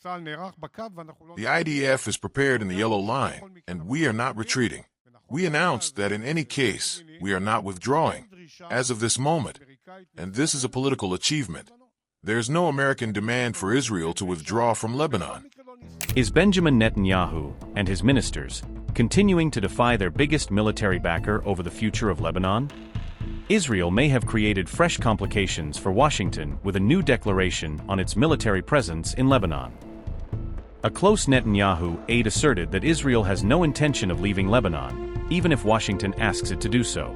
The IDF is prepared in the yellow line, and we are not retreating. We announced that in any case, we are not withdrawing, as of this moment, and this is a political achievement. There is no American demand for Israel to withdraw from Lebanon. Is Benjamin Netanyahu and his ministers continuing to defy their biggest military backer over the future of Lebanon? Israel may have created fresh complications for Washington with a new declaration on its military presence in Lebanon. A close Netanyahu aide asserted that Israel has no intention of leaving Lebanon, even if Washington asks it to do so.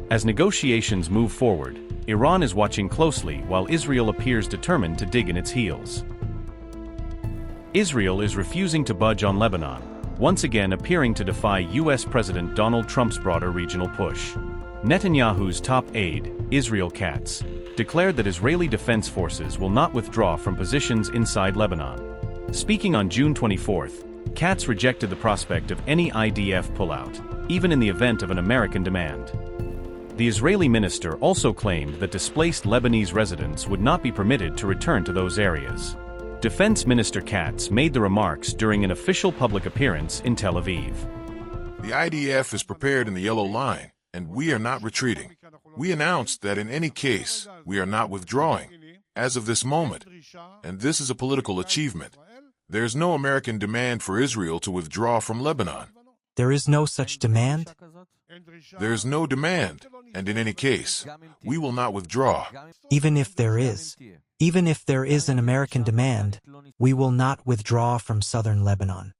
As negotiations move forward, Iran is watching closely while Israel appears determined to dig in its heels. Israel is refusing to budge on Lebanon, once again appearing to defy U.S. President Donald Trump's broader regional push. Netanyahu's top aide, Israel Katz, declared that Israeli defense forces will not withdraw from positions inside Lebanon. Speaking on June 24, Katz rejected the prospect of any IDF pullout, even in the event of an American demand. The Israeli minister also claimed that displaced Lebanese residents would not be permitted to return to those areas. Defence Minister Katz made the remarks during an official public appearance in Tel Aviv. The IDF is prepared in the yellow line, and we are not retreating. We announced that in any case, we are not withdrawing, as of this moment, and this is a political achievement. There is no American demand for Israel to withdraw from Lebanon. There is no such demand? There is no demand, and in any case, we will not withdraw. Even if there is an American demand, we will not withdraw from southern Lebanon.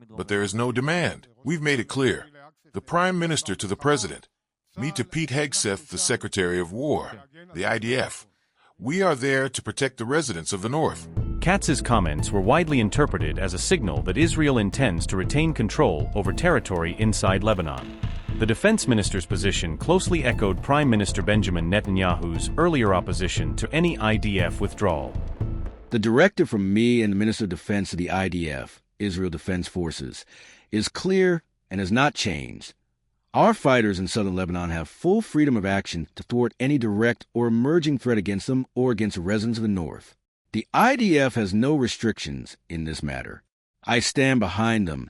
But there is no demand. We've made it clear. The Prime Minister to the President, me to Pete Hegseth, the Secretary of War, the IDF. We are there to protect the residents of the North. Katz's comments were widely interpreted as a signal that Israel intends to retain control over territory inside Lebanon. The defense minister's position closely echoed Prime Minister Benjamin Netanyahu's earlier opposition to any IDF withdrawal. The directive from me and the Minister of Defense to the IDF, Israel Defense Forces, is clear and has not changed. Our fighters in southern Lebanon have full freedom of action to thwart any direct or emerging threat against them or against the residents of the North. The IDF has no restrictions in this matter. I stand behind them.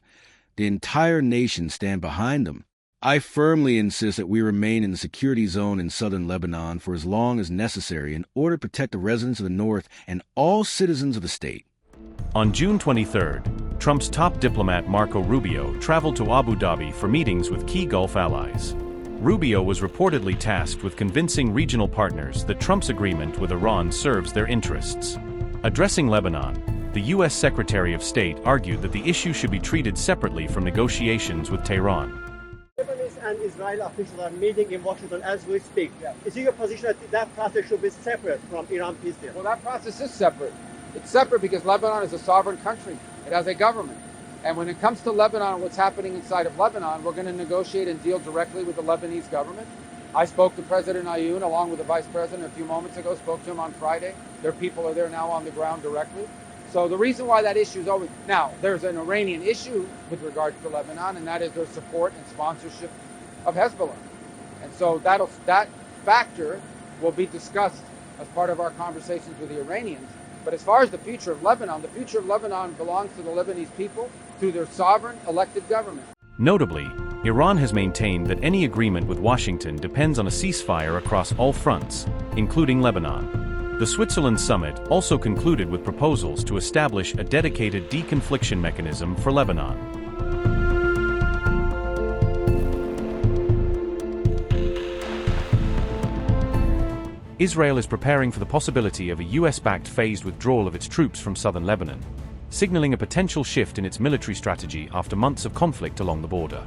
The entire nation stand behind them. I firmly insist that we remain in the security zone in southern Lebanon for as long as necessary in order to protect the residents of the North and all citizens of the state. On June 23rd, Trump's top diplomat Marco Rubio traveled to Abu Dhabi for meetings with key Gulf allies. Rubio was reportedly tasked with convincing regional partners that Trump's agreement with Iran serves their interests. Addressing Lebanon, the U.S. Secretary of State argued that the issue should be treated separately from negotiations with Tehran. Lebanese and Israeli officials are meeting in Washington as we speak. Is it your position that that process should be separate from Iran peace deal? Well, that process is separate. It's separate because Lebanon is a sovereign country. It has a government. And when it comes to Lebanon and what's happening inside of Lebanon, we're going to negotiate and deal directly with the Lebanese government. I spoke to President Ayoun along with the Vice President a few moments ago, spoke to him on Friday. Their people are there now on the ground directly. So the reason why that issue is always... Now, there's an Iranian issue with regards to Lebanon, and that is their support and sponsorship of Hezbollah. And so that factor will be discussed as part of our conversations with the Iranians. But as far as the future of Lebanon belongs to the Lebanese people, to their sovereign elected government. Notably, Iran has maintained that any agreement with Washington depends on a ceasefire across all fronts, including Lebanon. The Switzerland summit also concluded with proposals to establish a dedicated deconfliction mechanism for Lebanon. Israel is preparing for the possibility of a US-backed phased withdrawal of its troops from southern Lebanon, signaling a potential shift in its military strategy after months of conflict along the border.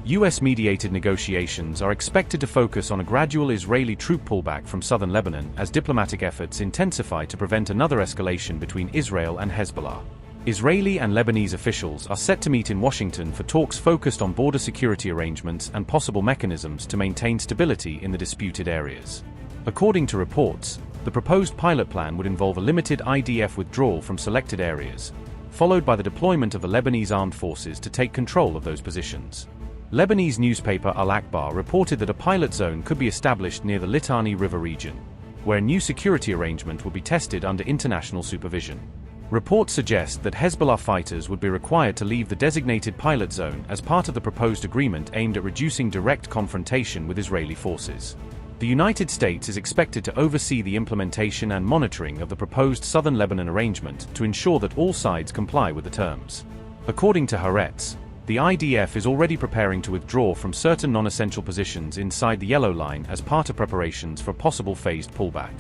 US-mediated negotiations are expected to focus on a gradual Israeli troop pullback from southern Lebanon as diplomatic efforts intensify to prevent another escalation between Israel and Hezbollah. Israeli and Lebanese officials are set to meet in Washington for talks focused on border security arrangements and possible mechanisms to maintain stability in the disputed areas. According to reports, the proposed pilot plan would involve a limited IDF withdrawal from selected areas, followed by the deployment of the Lebanese armed forces to take control of those positions. Lebanese newspaper Al Akhbar reported that a pilot zone could be established near the Litani River region. where a new security arrangement will be tested under international supervision. Reports suggest that Hezbollah fighters would be required to leave the designated pilot zone as part of the proposed agreement aimed at reducing direct confrontation with Israeli forces. The United States is expected to oversee the implementation and monitoring of the proposed southern Lebanon arrangement to ensure that all sides comply with the terms. According to Haaretz, the IDF is already preparing to withdraw from certain non-essential positions inside the Yellow Line as part of preparations for a possible phased pullback.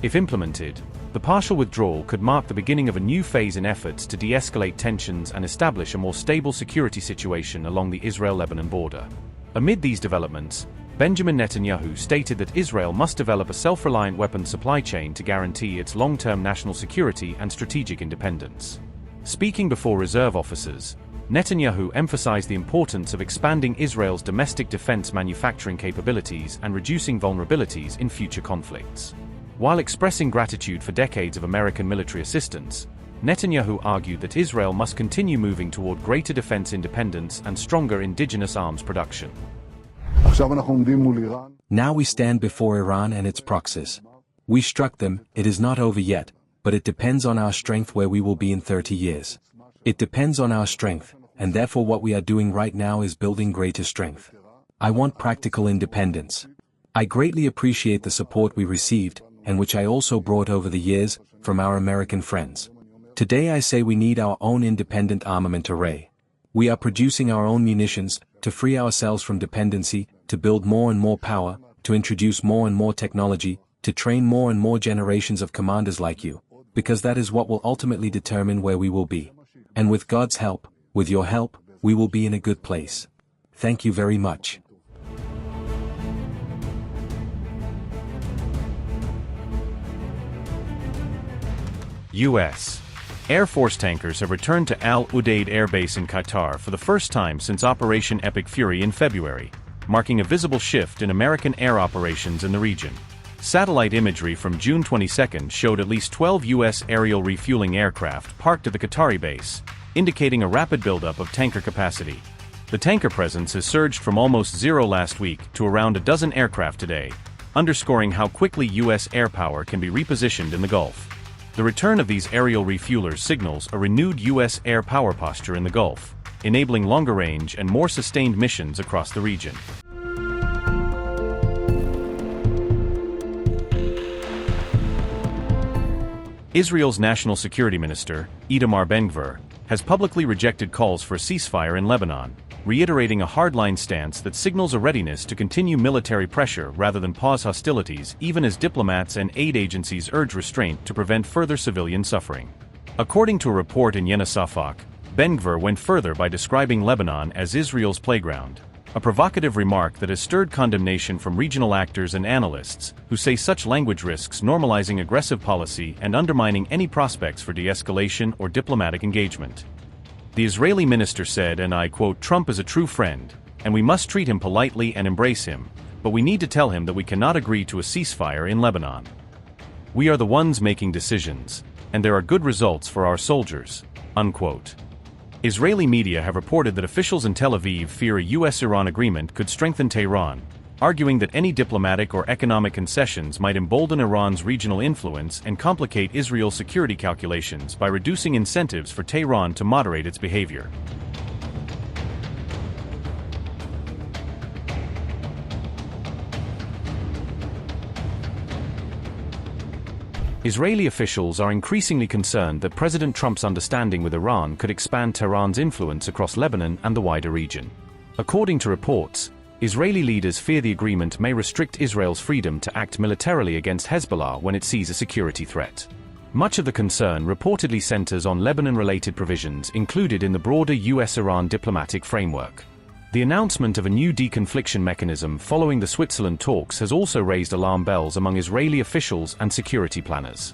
If implemented, the partial withdrawal could mark the beginning of a new phase in efforts to de-escalate tensions and establish a more stable security situation along the Israel-Lebanon border. Amid these developments, Benjamin Netanyahu stated that Israel must develop a self-reliant weapons supply chain to guarantee its long-term national security and strategic independence. Speaking before reserve officers, Netanyahu emphasized the importance of expanding Israel's domestic defense manufacturing capabilities and reducing vulnerabilities in future conflicts. While expressing gratitude for decades of American military assistance, Netanyahu argued that Israel must continue moving toward greater defense independence and stronger indigenous arms production. Now we stand before Iran and its proxies. We struck them, it is not over yet, but it depends on our strength where we will be in 30 years. It depends on our strength, and therefore what we are doing right now is building greater strength. I want practical independence. I greatly appreciate the support we received, and which I also brought over the years, from our American friends. Today I say we need our own independent armament array. We are producing our own munitions, to free ourselves from dependency, to build more and more power, to introduce more and more technology, to train more and more generations of commanders like you, because that is what will ultimately determine where we will be. And with God's help, with your help, we will be in a good place. Thank you very much. U.S. Air Force tankers have returned to Al Udeid Air Base in Qatar for the first time since Operation Epic Fury in February, marking a visible shift in American air operations in the region. Satellite imagery from June 22 showed at least 12 U.S. aerial refueling aircraft parked at the Qatari base, indicating a rapid buildup of tanker capacity. The tanker presence has surged from almost zero last week to around a dozen aircraft today, underscoring how quickly U.S. air power can be repositioned in the Gulf. The return of these aerial refuelers signals a renewed U.S. air power posture in the Gulf, enabling longer-range and more sustained missions across the region. Israel's National Security Minister, Itamar Ben-Gvir, has publicly rejected calls for a ceasefire in Lebanon, reiterating a hardline stance that signals a readiness to continue military pressure rather than pause hostilities, even as diplomats and aid agencies urge restraint to prevent further civilian suffering. According to a report in Yena Safak, Ben-Gvir went further by describing Lebanon as Israel's playground, a provocative remark that has stirred condemnation from regional actors and analysts, who say such language risks normalizing aggressive policy and undermining any prospects for de-escalation or diplomatic engagement. The Israeli minister said, and I quote, "Trump is a true friend, and we must treat him politely and embrace him, but we need to tell him that we cannot agree to a ceasefire in Lebanon. We are the ones making decisions, and there are good results for our soldiers," unquote. Israeli media have reported that officials in Tel Aviv fear a U.S.-Iran agreement could strengthen Tehran, arguing that any diplomatic or economic concessions might embolden Iran's regional influence and complicate Israel's security calculations by reducing incentives for Tehran to moderate its behavior. Israeli officials are increasingly concerned that President Trump's understanding with Iran could expand Tehran's influence across Lebanon and the wider region. According to reports, Israeli leaders fear the agreement may restrict Israel's freedom to act militarily against Hezbollah when it sees a security threat. Much of the concern reportedly centers on Lebanon-related provisions included in the broader U.S.-Iran diplomatic framework. The announcement of a new deconfliction mechanism following the Switzerland talks has also raised alarm bells among Israeli officials and security planners.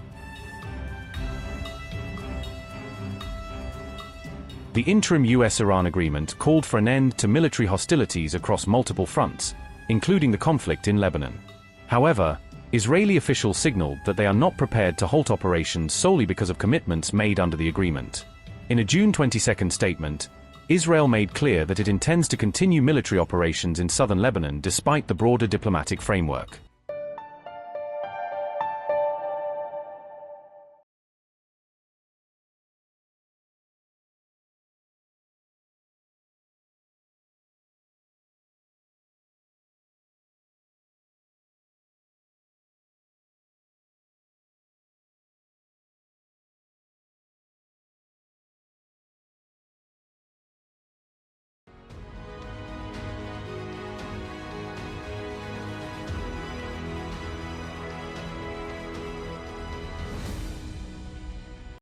The interim U.S.-Iran agreement called for an end to military hostilities across multiple fronts, including the conflict in Lebanon. However, Israeli officials signaled that they are not prepared to halt operations solely because of commitments made under the agreement. In a June 22 statement, Israel made clear that it intends to continue military operations in southern Lebanon despite the broader diplomatic framework.